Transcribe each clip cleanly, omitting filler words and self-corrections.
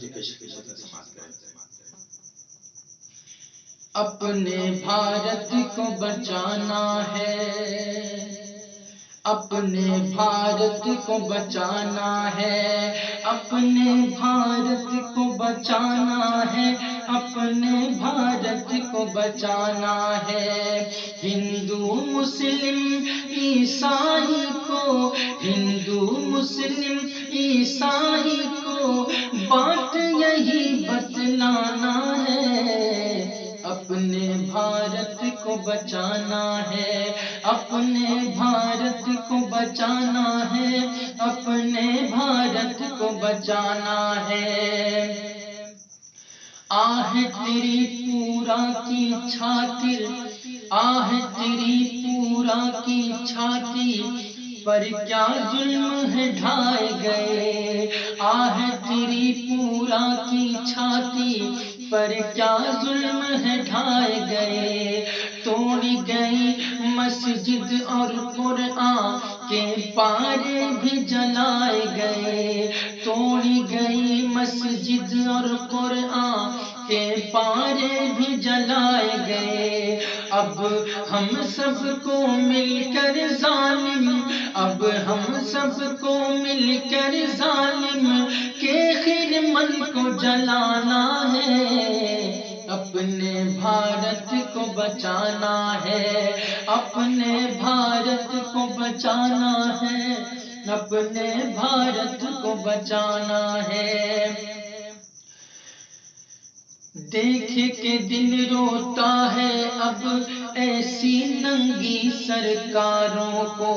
جی پیش سماعت کریں۔ اپنے بھارت کو بچانا ہے، اپنے بھارت کو بچانا ہے، اپنے بھارت کو بچانا ہے، اپنے بھارت کو بچانا ہے۔ ہندو مسلم عیسائی کو، ہندو مسلم عیسائی کو بات یہی بتلانا ہے، اپنے بھارت کو بچانا ہے، اپنے بھارت کو بچانا ہے، اپنے بھارت کو بچانا ہے۔ آہ تیری پورا کی چھاتر، آہ تیری پورا کی چھاتی پر کیا ظلم ہے ڈھائے گئے، آہ تیری پورا کی چھاتی پر کیا ظلم ہے ڈھائے گئے۔ توڑی گئی مسجد اور قرآن کے پارے بھی جلائے گئے، توڑی گئی مسجد اور قرآن کے پارے بھی جلائے گئے۔ اب ہم سب کو مل کر ظالم، اب ہم سب کو مل کر ظالم کے خرمن کو جلانا ہے، اپنے بھارت کو بچانا ہے، اپنے بھارت کو بچانا ہے، اپنے بھارت کو بچانا ہے۔ دیکھ کے دل روتا ہے اب ایسی ننگی سرکاروں کو،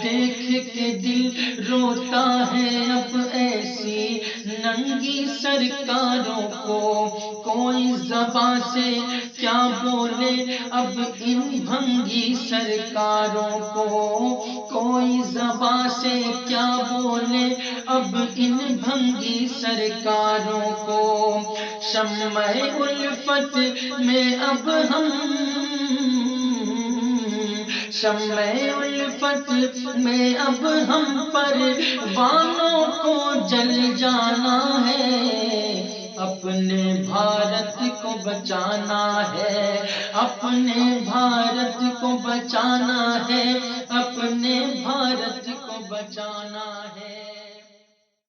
دیکھ کے دل روتا ہے اب ایسی ننگی سرکاروں کو۔ کوئی زبان سے کیا بولے اب ان بھنگی سرکاروں کو، کوئی زبان سے کیا بولے اب ان بھنگی سرکاروں کو۔ شمع الفت میں اب ہم، شمع الفت میں اب ہم پروانوں کو جل جانا ہے، اپنے بھارت کو بچانا ہے، اپنے بھارت کو بچانا ہے، اپنے بھارت کو بچانا ہے۔